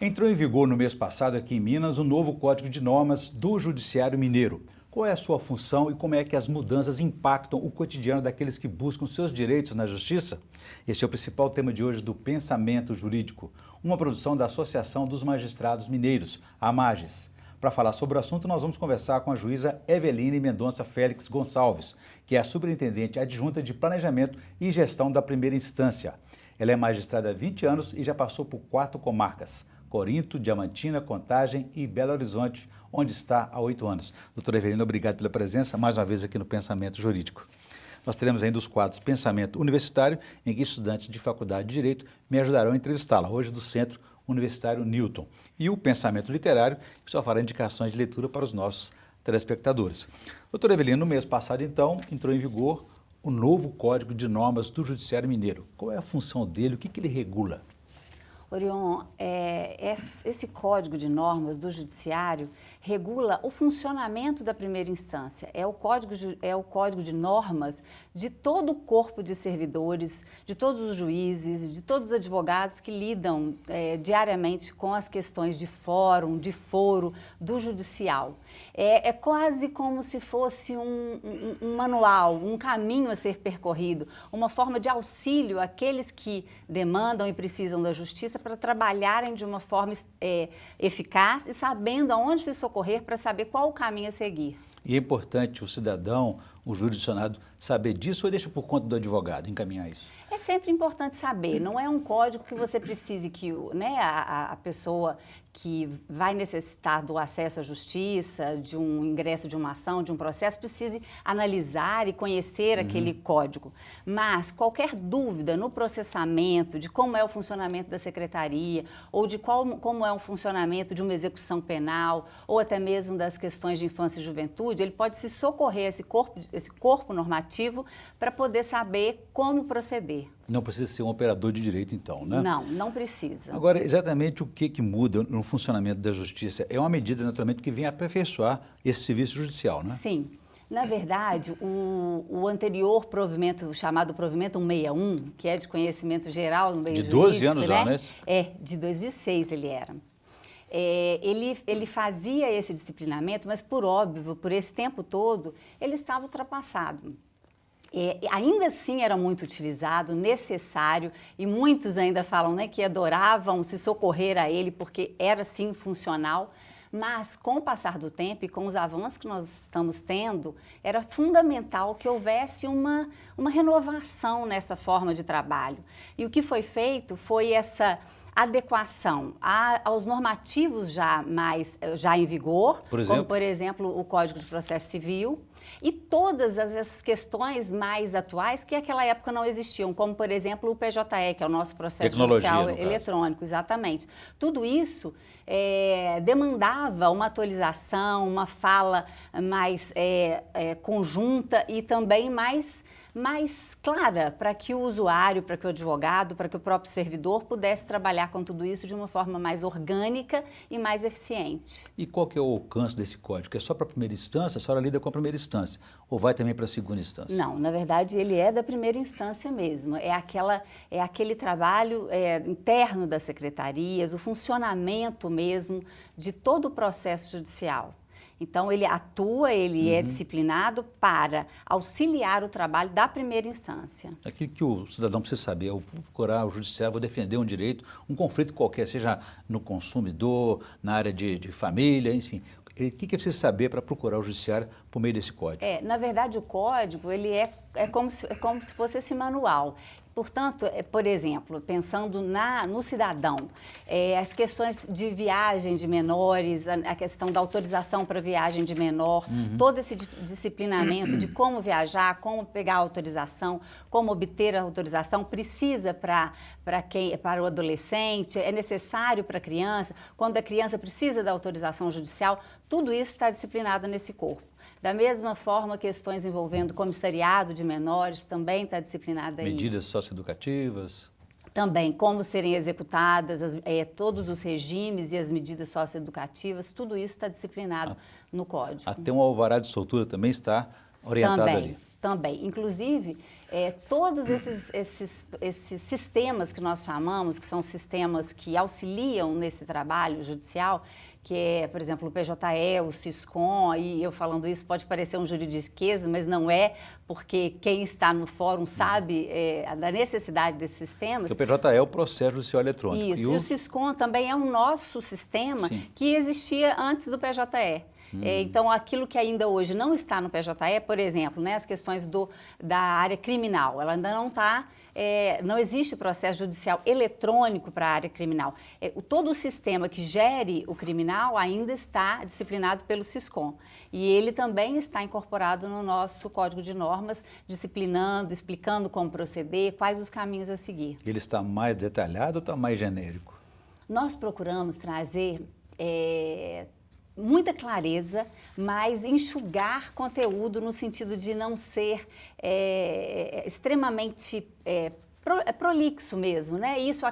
Entrou em vigor no mês passado aqui em Minas o novo Código de Normas do Judiciário Mineiro. Qual é a sua função e como é que as mudanças impactam o cotidiano daqueles que buscam seus direitos na Justiça? Este é o principal tema de hoje do Pensamento Jurídico, uma produção da Associação dos Magistrados Mineiros, a AMAGES. Para falar sobre o assunto, nós vamos conversar com a juíza Eveline Mendonça Félix Gonçalves, que é a superintendente adjunta de Planejamento e Gestão da Primeira Instância. Ela é magistrada há 20 anos e já passou por 4 comarcas: Corinto, Diamantina, Contagem e Belo Horizonte, onde está há 8 anos. Doutora Eveline, obrigado pela presença, mais uma vez aqui no Pensamento Jurídico. Nós teremos ainda os quadros Pensamento Universitário, em que estudantes de faculdade de Direito me ajudarão a entrevistá-la, hoje do Centro Universitário Newton. E o Pensamento Literário, que só fará indicações de leitura para os nossos telespectadores. Doutora Eveline, no mês passado, então, entrou em vigor o novo Código de Normas do Judiciário Mineiro. Qual é a função dele? O que ele regula? Orion, esse Código de Normas do Judiciário regula o funcionamento da primeira instância. É o código de normas de todo o corpo de servidores, de todos os juízes, de todos os advogados que lidam diariamente com as questões de fórum, de foro, do judicial. É quase como se fosse um manual, um caminho a ser percorrido, uma forma de auxílio àqueles que demandam e precisam da justiça para trabalharem de uma forma eficaz e sabendo aonde se socorrer para saber qual o caminho a seguir. E é importante o cidadão, o jurisdicionado, saber disso ou deixa por conta do advogado encaminhar isso? É sempre importante saber, não é um código que você precise que a pessoa que vai necessitar do acesso à justiça, de um ingresso de uma ação, de um processo, precise analisar e conhecer aquele código. Mas qualquer dúvida no processamento, de como é o funcionamento da secretaria, ou de como é o funcionamento de uma execução penal, ou até mesmo das questões de infância e juventude, ele pode se socorrer a esse corpo normativo para poder saber como proceder. Não precisa ser um operador de direito, então, né? Não, não precisa. Agora, exatamente o que muda no funcionamento da justiça? É uma medida, naturalmente, que vem aperfeiçoar esse serviço judicial, né? Sim. Na verdade, o anterior provimento, chamado provimento 161, que é de conhecimento geral no meio jurídico, de 12 anos já, né? De 2006 ele era. Ele fazia esse disciplinamento, mas por óbvio, por esse tempo todo, ele estava ultrapassado. Ainda assim era muito utilizado, necessário, e muitos ainda falam que adoravam se socorrer a ele porque era sim funcional, mas com o passar do tempo e com os avanços que nós estamos tendo, era fundamental que houvesse uma renovação nessa forma de trabalho. E o que foi feito foi essa adequação aos normativos já em vigor, como por exemplo o Código de Processo Civil, e todas essas questões mais atuais que naquela época não existiam, como por exemplo o PJE, que é o nosso processo judicial eletrônico, exatamente. Tudo isso demandava uma atualização, uma fala mais conjunta e também mais clara para que o usuário, para que o advogado, para que o próprio servidor pudesse trabalhar com tudo isso de uma forma mais orgânica e mais eficiente. E qual que é o alcance desse código? É só para a primeira instância? A senhora lida com a primeira instância? Ou vai também para a segunda instância? Não, na verdade ele é da primeira instância mesmo. É aquele trabalho interno das secretarias, o funcionamento mesmo de todo o processo judicial. Então, ele atua, ele é disciplinado para auxiliar o trabalho da primeira instância. Aquilo que o cidadão precisa saber, eu vou procurar o judiciário, vou defender um direito, um conflito qualquer, seja no consumidor, na área de família, enfim. O que é preciso saber para procurar o judiciário por meio desse código? Na verdade, o código ele é como se fosse esse manual. Portanto, por exemplo, pensando no cidadão, as questões de viagem de menores, a questão da autorização para viagem de menor, todo esse disciplinamento de como viajar, como pegar a autorização, como obter a autorização, precisa para o adolescente, é necessário para a criança, quando a criança precisa da autorização judicial, tudo isso está disciplinado nesse corpo. Da mesma forma, questões envolvendo comissariado de menores também está disciplinada aí. Medidas socioeducativas. Também, como serem executadas, todos os regimes e as medidas socioeducativas, tudo isso está disciplinado no Código. Até um alvará de soltura também está orientado ali. também. Inclusive, todos esses sistemas que nós chamamos, que são sistemas que auxiliam nesse trabalho judicial, que é, por exemplo, o PJE, o Siscom, e eu falando isso pode parecer um juridiquês, mas não é, porque quem está no fórum sabe da necessidade desses sistemas. O PJE é o processo judicial eletrônico. Isso, e o Siscom também é um nosso sistema que existia antes do PJE. Então, aquilo que ainda hoje não está no PJE, por exemplo, né, as questões da área criminal, ela ainda não está, não existe processo judicial eletrônico para a área criminal. Todo o sistema que gere o criminal ainda está disciplinado pelo Siscom. E ele também está incorporado no nosso Código de Normas, disciplinando, explicando como proceder, quais os caminhos a seguir. Ele está mais detalhado ou está mais genérico? Nós procuramos trazer muita clareza, mas enxugar conteúdo no sentido de não ser extremamente prolixo mesmo, né? E isso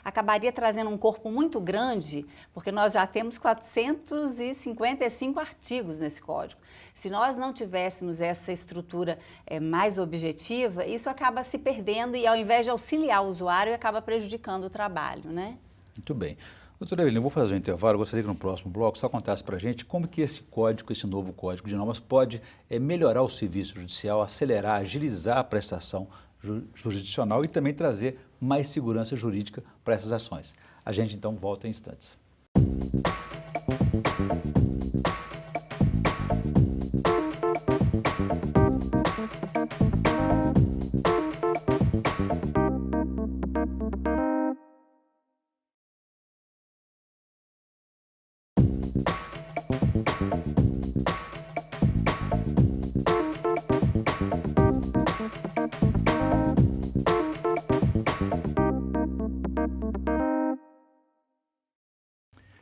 acabaria trazendo um corpo muito grande, porque nós já temos 455 artigos nesse código. Se nós não tivéssemos essa estrutura mais objetiva, isso acaba se perdendo e, ao invés de auxiliar o usuário, acaba prejudicando o trabalho, né? Muito bem. Doutora Evelina, eu vou fazer um intervalo, eu gostaria que no próximo bloco só contasse para a gente como que esse código, esse novo Código de Normas pode melhorar o serviço judicial, acelerar, agilizar a prestação jurisdicional e também trazer mais segurança jurídica para essas ações. A gente então volta em instantes.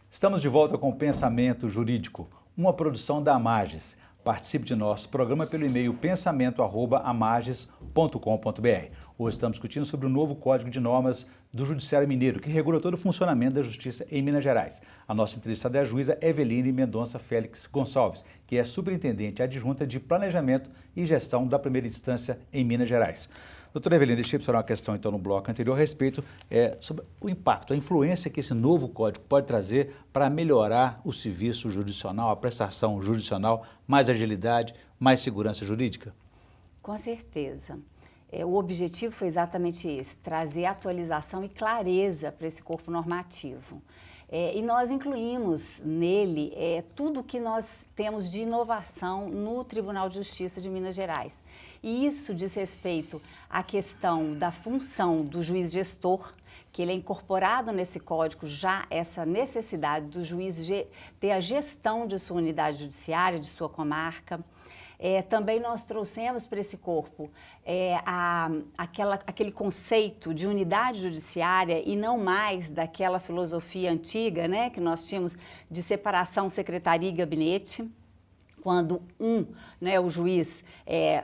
Estamos de volta com o Pensamento Jurídico, uma produção da Amages. Participe de nosso programa pelo e-mail pensamento@amages.com.br. Hoje estamos discutindo sobre o novo Código de Normas do Judiciário Mineiro, que regula todo o funcionamento da Justiça em Minas Gerais. A nossa entrevistada é a juíza Eveline Mendonça Félix Gonçalves, que é superintendente adjunta de Planejamento e Gestão da Primeira Instância em Minas Gerais. Doutora Eveline, deixei para uma questão então no bloco anterior a respeito sobre o impacto, a influência que esse novo código pode trazer para melhorar o serviço jurisdicional, a prestação jurisdicional, mais agilidade, mais segurança jurídica? Com certeza. O objetivo foi exatamente esse, trazer atualização e clareza para esse corpo normativo. E nós incluímos nele tudo que nós temos de inovação no Tribunal de Justiça de Minas Gerais. E isso diz respeito à questão da função do juiz gestor, que ele é incorporado nesse código já essa necessidade do juiz ter a gestão de sua unidade judiciária, de sua comarca. Também nós trouxemos para esse corpo aquele conceito de unidade judiciária e não mais daquela filosofia antiga, né, que nós tínhamos de separação secretaria e gabinete, quando o juiz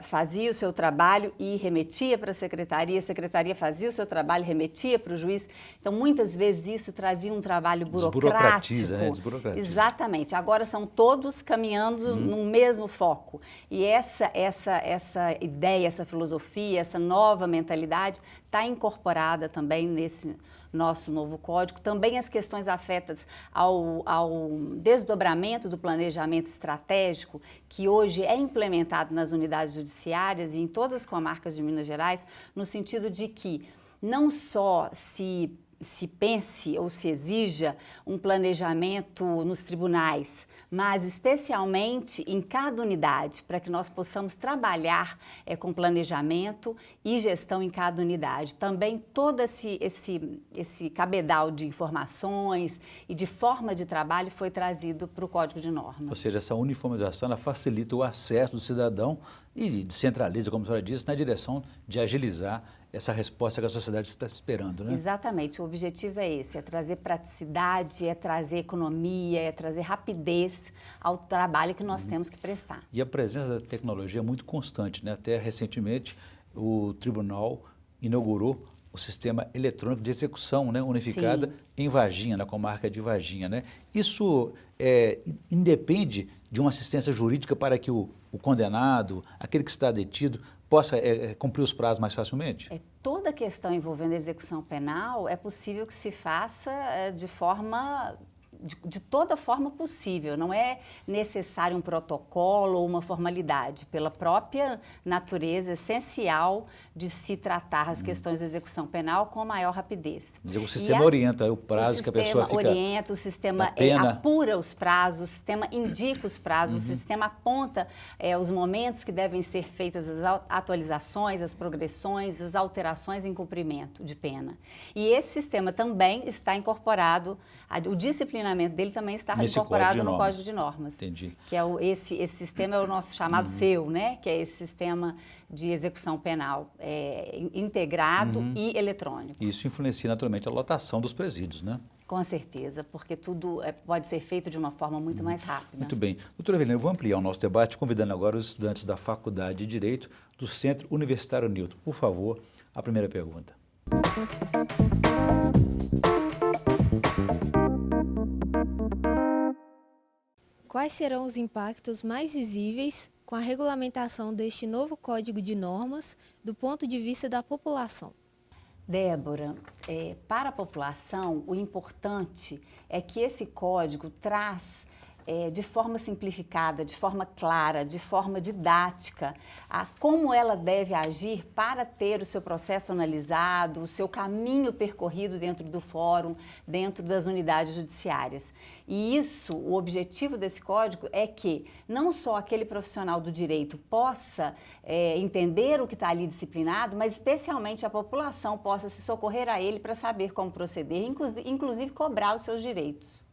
fazia o seu trabalho e remetia para a secretaria fazia o seu trabalho e remetia para o juiz. Então, muitas vezes isso trazia um trabalho burocrático. Desburocratiza. Exatamente. Agora são todos caminhando no mesmo foco. E essa ideia, essa filosofia, essa nova mentalidade está incorporada também nesse nosso novo código. Também as questões afetas ao desdobramento do planejamento estratégico, que hoje é implementado nas unidades judiciárias e em todas as comarcas de Minas Gerais, no sentido de que não só se pense ou se exija um planejamento nos tribunais, mas especialmente em cada unidade, para que nós possamos trabalhar com planejamento e gestão em cada unidade. Também todo esse cabedal de informações e de forma de trabalho foi trazido para o Código de Normas. Ou seja, essa uniformização ela facilita o acesso do cidadão e descentraliza, como a senhora disse, na direção de agilizar essa resposta que a sociedade está esperando, né? Exatamente, o objetivo é esse, é trazer praticidade, é trazer economia, é trazer rapidez ao trabalho que nós temos que prestar. E a presença da tecnologia é muito constante, né? Até recentemente o tribunal inaugurou o sistema eletrônico de execução, né, unificada Sim. em Varginha, na comarca de Varginha, né? Isso independe de uma assistência jurídica para que o condenado, aquele que está detido, possa cumprir os prazos mais facilmente? Toda questão envolvendo a execução penal é possível que se faça de toda forma possível, não é necessário um protocolo ou uma formalidade, pela própria natureza essencial de se tratar as questões da execução penal com a maior rapidez. O sistema orienta o prazo que a pessoa fica... O sistema orienta, o sistema apura os prazos, o sistema indica os prazos, o sistema aponta os momentos que devem ser feitas as atualizações, as progressões, as alterações em cumprimento de pena. E esse sistema também está incorporado, o disciplinamento dele também está incorporado no Código de Normas. Entendi. Que é esse sistema é o nosso chamado SEU, né? Que é esse sistema de execução penal integrado e eletrônico. Isso influencia naturalmente a lotação dos presídios, né? Com certeza, porque tudo pode ser feito de uma forma muito mais rápida. Muito bem. Doutora Evelina, eu vou ampliar o nosso debate convidando agora os estudantes da Faculdade de Direito do Centro Universitário Newton. Por favor, a primeira pergunta. Quais serão os impactos mais visíveis com a regulamentação deste novo Código de Normas do ponto de vista da população? Débora, para a população, o importante é que esse código traz de forma simplificada, de forma clara, de forma didática, a como ela deve agir para ter o seu processo analisado, o seu caminho percorrido dentro do fórum, dentro das unidades judiciárias. E isso, o objetivo desse código é que não só aquele profissional do direito possa entender o que está ali disciplinado, mas especialmente a população possa se socorrer a ele para saber como proceder, inclusive cobrar os seus direitos.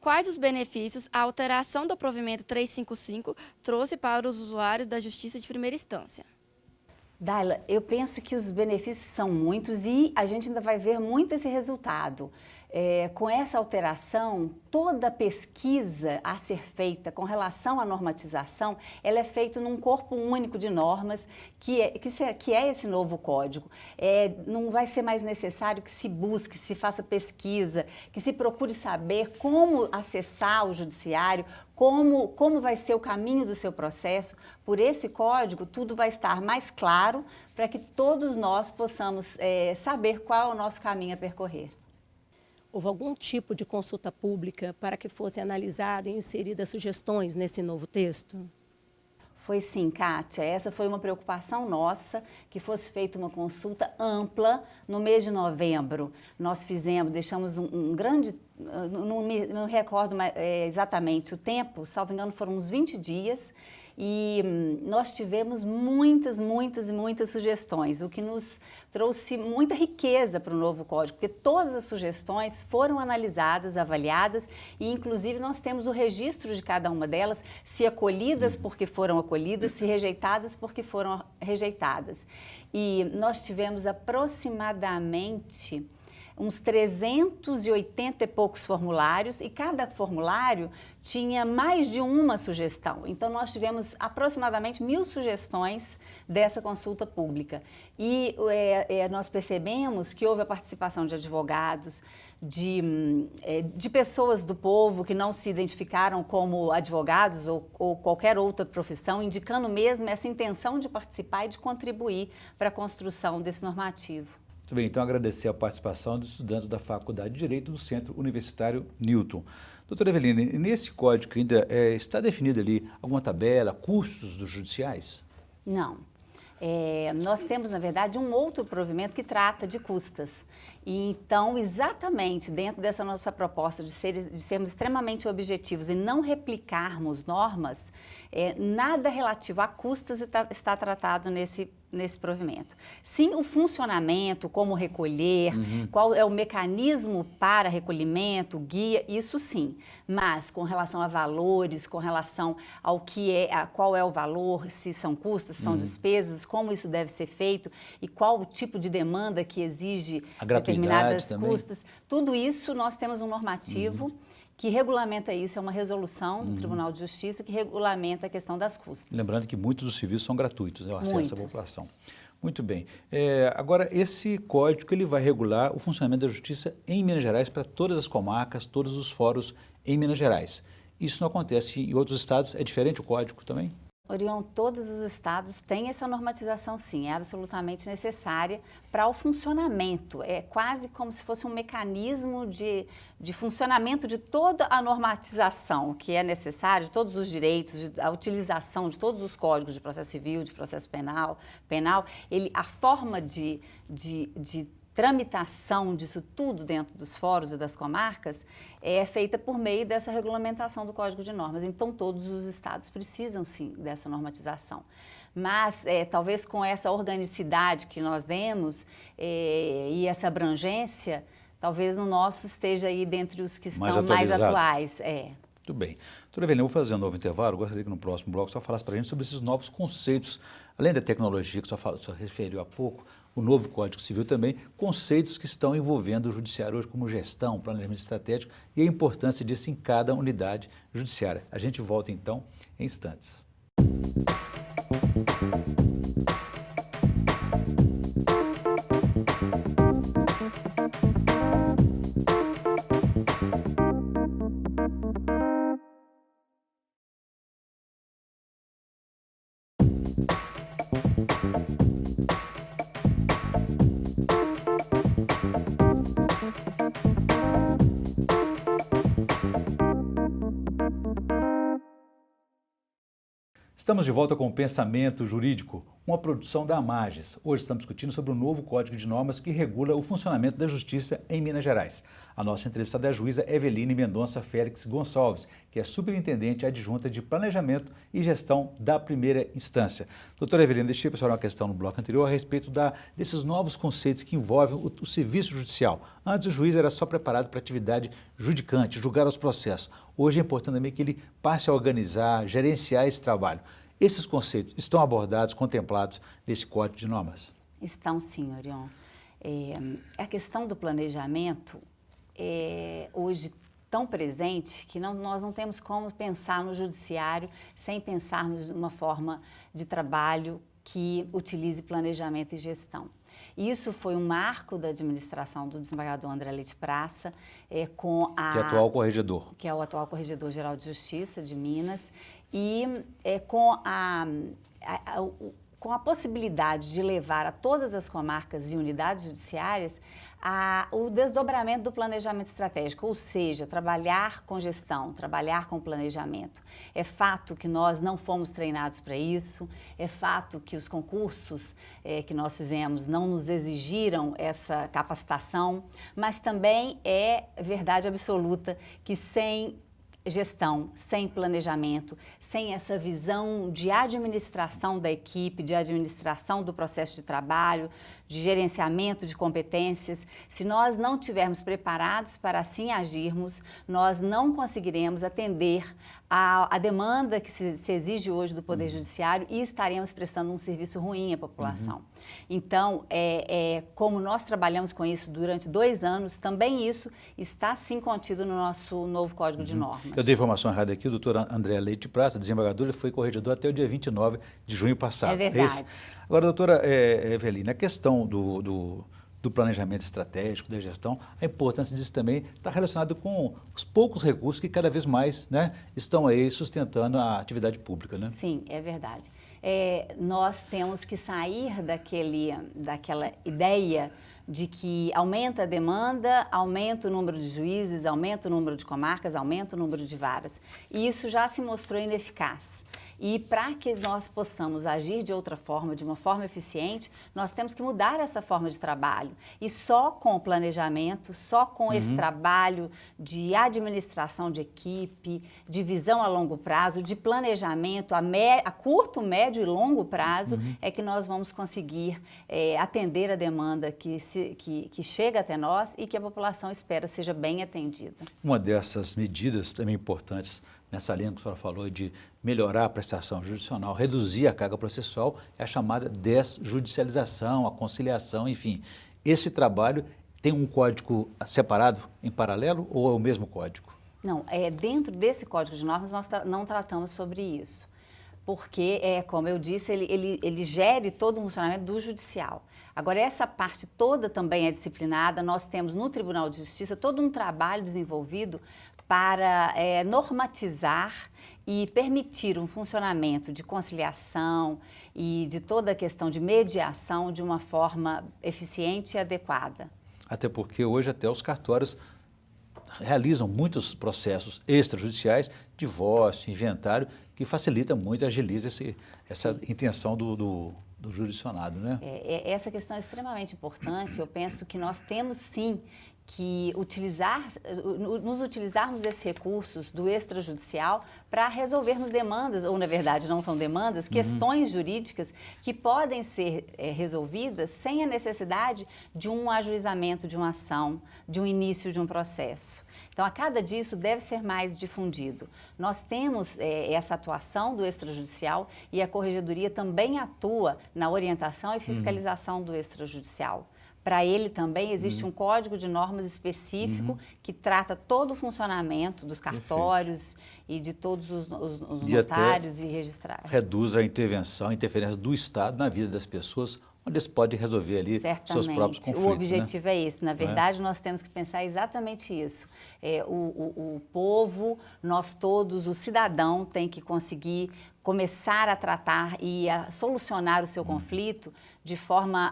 Quais os benefícios a alteração do provimento 355 trouxe para os usuários da Justiça de Primeira Instância? Daila, eu penso que os benefícios são muitos e a gente ainda vai ver muito esse resultado. Com essa alteração, toda pesquisa a ser feita com relação à normatização, ela é feita num corpo único de normas, que é esse novo código. Não vai ser mais necessário que se busque, se faça pesquisa, que se procure saber como acessar o judiciário, como vai ser o caminho do seu processo. Por esse código, tudo vai estar mais claro para que todos nós possamos saber qual é o nosso caminho a percorrer. Houve algum tipo de consulta pública para que fossem analisadas e inseridas sugestões nesse novo texto? Foi sim, Kátia. Essa foi uma preocupação nossa, que fosse feita uma consulta ampla no mês de novembro. Nós deixamos um grande, não me recordo exatamente o tempo, salvo engano foram uns 20 dias, e nós tivemos muitas sugestões, o que nos trouxe muita riqueza para o novo código, porque todas as sugestões foram analisadas, avaliadas, e inclusive nós temos o registro de cada uma delas, se acolhidas porque foram acolhidas, se rejeitadas porque foram rejeitadas. E nós tivemos aproximadamente uns 380 e poucos formulários, e cada formulário tinha mais de uma sugestão. Então, nós tivemos aproximadamente 1000 sugestões dessa consulta pública. E nós percebemos que houve a participação de advogados, de pessoas do povo que não se identificaram como advogados ou qualquer outra profissão, indicando mesmo essa intenção de participar e de contribuir para a construção desse normativo. Muito bem, então agradecer a participação dos estudantes da Faculdade de Direito do Centro Universitário Newton. Doutora Evelina, nesse código ainda está definido ali alguma tabela, custos dos judiciais? Não. Nós temos, na verdade, um outro provimento que trata de custas. E, então, exatamente dentro dessa nossa proposta de sermos extremamente objetivos e não replicarmos normas, nada relativo a custas está tratado nesse provimento. Sim, o funcionamento, como recolher, qual é o mecanismo para recolhimento, guia, isso sim. Mas com relação a valores, com relação ao qual é o valor, se são custas, se são despesas, como isso deve ser feito e qual o tipo de demanda que exige determinadas custas, tudo isso nós temos um normativo que regulamenta isso, é uma resolução do Tribunal de Justiça que regulamenta a questão das custas. Lembrando que muitos dos serviços são gratuitos, o acesso à população. Muito bem. Agora, esse código ele vai regular o funcionamento da justiça em Minas Gerais para todas as comarcas, todos os fóruns em Minas Gerais. Isso não acontece em outros estados? É diferente o código também? Orion, todos os estados têm essa normatização, sim, é absolutamente necessária para o funcionamento. É quase como se fosse um mecanismo de funcionamento de toda a normatização que é necessária, de todos os direitos, a utilização de todos os códigos de processo civil, de processo penal, a forma de tramitação disso tudo dentro dos fóruns e das comarcas é feita por meio dessa regulamentação do Código de Normas. Então, todos os estados precisam, sim, dessa normatização. Mas, talvez com essa organicidade que nós demos e essa abrangência, talvez no nosso esteja aí dentre os que estão mais atuais. Muito bem. Doutora Evelina, eu vou fazer um novo intervalo. Eu gostaria que no próximo bloco só falasse para a gente sobre esses novos conceitos, além da tecnologia que só referiu há pouco, o novo Código Civil também, conceitos que estão envolvendo o judiciário hoje como gestão, planejamento estratégico e a importância disso em cada unidade judiciária. A gente volta então em instantes. Estamos de volta com o Pensamento Jurídico, uma produção da Amages. Hoje estamos discutindo sobre o novo Código de Normas que regula o funcionamento da Justiça em Minas Gerais. A nossa entrevistada é a juíza Eveline Mendonça Félix Gonçalves, que é superintendente adjunta de Planejamento e Gestão da Primeira Instância. Doutora Eveline, deixei para a senhora uma questão no bloco anterior a respeito desses novos conceitos que envolvem o serviço judicial. Antes o juiz era só preparado para atividade judicante, julgar os processos. Hoje é importante também que ele passe a organizar, gerenciar esse trabalho. Esses conceitos estão abordados, contemplados nesse Código de Normas? Estão, sim, Orion. A questão do planejamento é hoje tão presente que nós não temos como pensar no judiciário sem pensarmos numa forma de trabalho que utilize planejamento e gestão. Isso foi um marco da administração do desembargador André Leite Praça, que é o atual corregedor. Que é o atual Corregedor-Geral de Justiça de Minas. E com a possibilidade de levar a todas as comarcas e unidades judiciárias o desdobramento do planejamento estratégico, ou seja, trabalhar com gestão, trabalhar com planejamento. É fato que nós não fomos treinados para isso, é fato que os concursos que nós fizemos não nos exigiram essa capacitação, mas também é verdade absoluta que sem gestão, sem planejamento, sem essa visão de administração da equipe, de administração do processo de trabalho, de gerenciamento de competências, se nós não estivermos preparados para assim agirmos, nós não conseguiremos atender a demanda que se exige hoje do Poder Judiciário e estaremos prestando um serviço ruim à população. Então, como nós trabalhamos com isso durante 2 anos, também isso está sim contido no nosso novo Código de Normas. Eu dei informação errada aqui, o doutor André Leite Praça, desembargador, ele foi corregedor até o dia 29 de junho passado. É verdade. Agora, doutora Eveline, a questão do planejamento estratégico, da gestão, a importância disso também está relacionada com os poucos recursos que cada vez mais estão aí sustentando a atividade pública, né? Sim, é verdade. Nós temos que sair daquela ideia de que aumenta a demanda, aumenta o número de juízes, aumenta o número de comarcas, aumenta o número de varas. E isso já se mostrou ineficaz. E para que nós possamos agir de outra forma, de uma forma eficiente, nós temos que mudar essa forma de trabalho. E só com o planejamento, só com esse trabalho de administração de equipe, de visão a longo prazo, de planejamento a curto, médio e longo prazo, é que nós vamos conseguir atender a demanda que chega até nós e que a população espera seja bem atendida. Uma dessas medidas também importantes nessa linha que a senhora falou de melhorar a prestação jurisdicional, reduzir a carga processual, é a chamada desjudicialização, a conciliação, enfim. Esse trabalho tem um código separado, em paralelo, ou é o mesmo código? Não, dentro desse Código de Normas nós não tratamos sobre isso. porque, como eu disse, ele gere todo o funcionamento do judicial. Agora, essa parte toda também é disciplinada. Nós temos no Tribunal de Justiça todo um trabalho desenvolvido para normatizar e permitir um funcionamento de conciliação e de toda a questão de mediação de uma forma eficiente e adequada. Até porque hoje até os cartórios realizam muitos processos extrajudiciais, divórcio, inventário, que facilita muito e agiliza essa intenção do jurisdicionado, né? Essa questão é extremamente importante. Eu penso que nós temos sim que nos utilizarmos desses recursos do extrajudicial para resolvermos demandas, ou na verdade não são demandas, questões jurídicas que podem ser resolvidas sem a necessidade de um ajuizamento de uma ação, de um início de um processo. Então, a cada dia isso deve ser mais difundido. Nós temos essa atuação do extrajudicial e a Corregedoria também atua na orientação e fiscalização do extrajudicial. Para ele também existe um código de normas específico que trata todo o funcionamento dos cartórios e de todos os notários e registrados. Reduz a interferência do Estado na vida das pessoas, onde eles podem resolver ali seus próprios conflitos. O objetivo é esse. Na verdade, nós temos que pensar exatamente isso. O povo, nós todos, o cidadão tem que conseguir começar a tratar e a solucionar o seu conflito de forma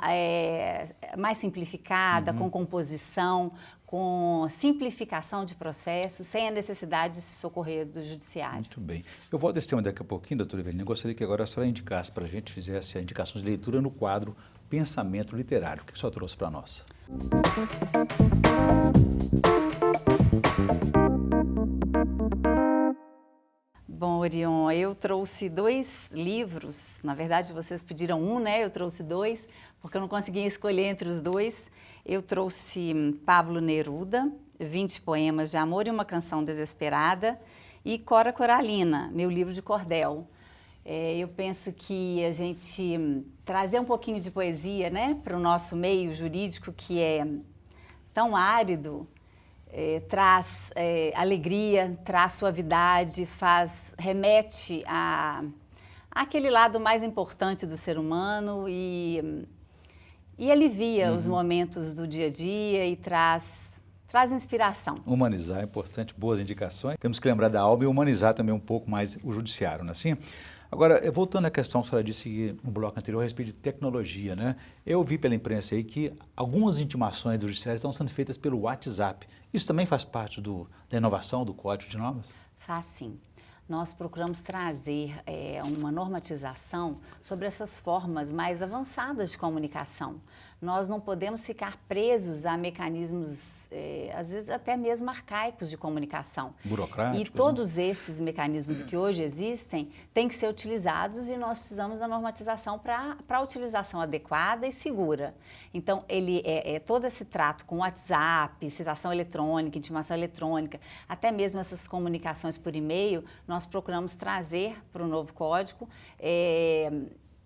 mais simplificada, com composição, com simplificação de processos, sem a necessidade de se socorrer do judiciário. Muito bem. Eu volto a esse tema daqui a pouquinho, doutora Evelina. Eu gostaria que agora a senhora indicasse para a gente, fizesse a indicação de leitura no quadro Pensamento Literário. O que a senhora trouxe para nós? Bom, Orion, eu trouxe 2 livros. Na verdade, vocês pediram um, né? Eu trouxe 2, porque eu não conseguia escolher entre os 2. Eu trouxe Pablo Neruda, 20 poemas de amor e uma canção desesperada, e Cora Coralina, meu livro de cordel. Eu penso que a gente trazer um pouquinho de poesia, né, para o nosso meio jurídico, que é tão árido, traz alegria, traz suavidade, remete àquele lado mais importante do ser humano e alivia os momentos do dia a dia e traz inspiração. Humanizar é importante, boas indicações. Temos que lembrar da alma e humanizar também um pouco mais o judiciário, não é assim? Agora, voltando à questão que a senhora disse no bloco anterior a respeito de tecnologia, né? Eu vi pela imprensa aí que algumas intimações do judiciário estão sendo feitas pelo WhatsApp. Isso também faz parte da inovação do Código de Normas? Faz sim. Nós procuramos trazer uma normatização sobre essas formas mais avançadas de comunicação. Nós não podemos ficar presos a mecanismos, às vezes até mesmo arcaicos de comunicação. Burocráticos. E todos esses mecanismos que hoje existem têm que ser utilizados e nós precisamos da normatização para a utilização adequada e segura. Então, todo esse trato com WhatsApp, citação eletrônica, intimação eletrônica, até mesmo essas comunicações por e-mail, nós procuramos trazer para o novo código,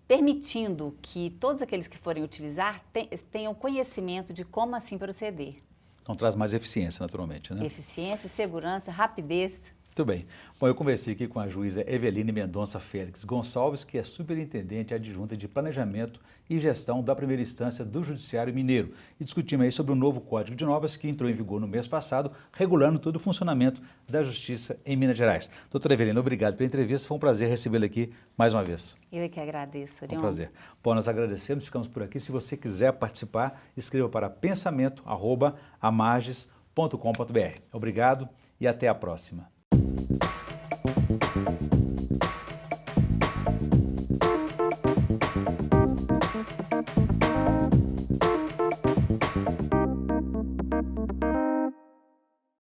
permitindo que todos aqueles que forem utilizar tenham conhecimento de como assim proceder. Então traz mais eficiência, naturalmente, né? Eficiência, segurança, rapidez. Muito bem. Bom, eu conversei aqui com a juíza Eveline Mendonça Félix Gonçalves, que é superintendente adjunta de Planejamento e Gestão da Primeira Instância do Judiciário Mineiro. E discutimos aí sobre o novo Código de Normas que entrou em vigor no mês passado, regulando todo o funcionamento da Justiça em Minas Gerais. Doutora Eveline, obrigado pela entrevista. Foi um prazer recebê-la aqui mais uma vez. Eu é que agradeço, Orion. Um prazer. Bom, nós agradecemos, ficamos por aqui. Se você quiser participar, escreva para pensamento@amages.com.br. Obrigado e até a próxima.